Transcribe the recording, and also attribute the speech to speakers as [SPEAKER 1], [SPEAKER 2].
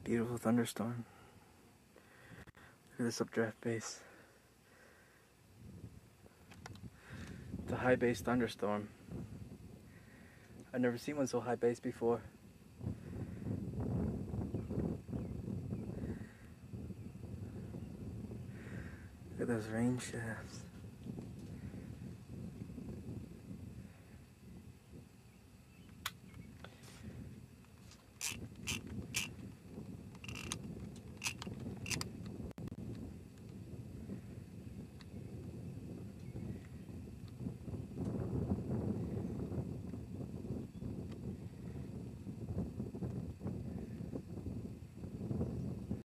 [SPEAKER 1] Beautiful thunderstorm. Look at this updraft base. It's a high base thunderstorm. I've never seen one so high base before. Look at those rain shafts.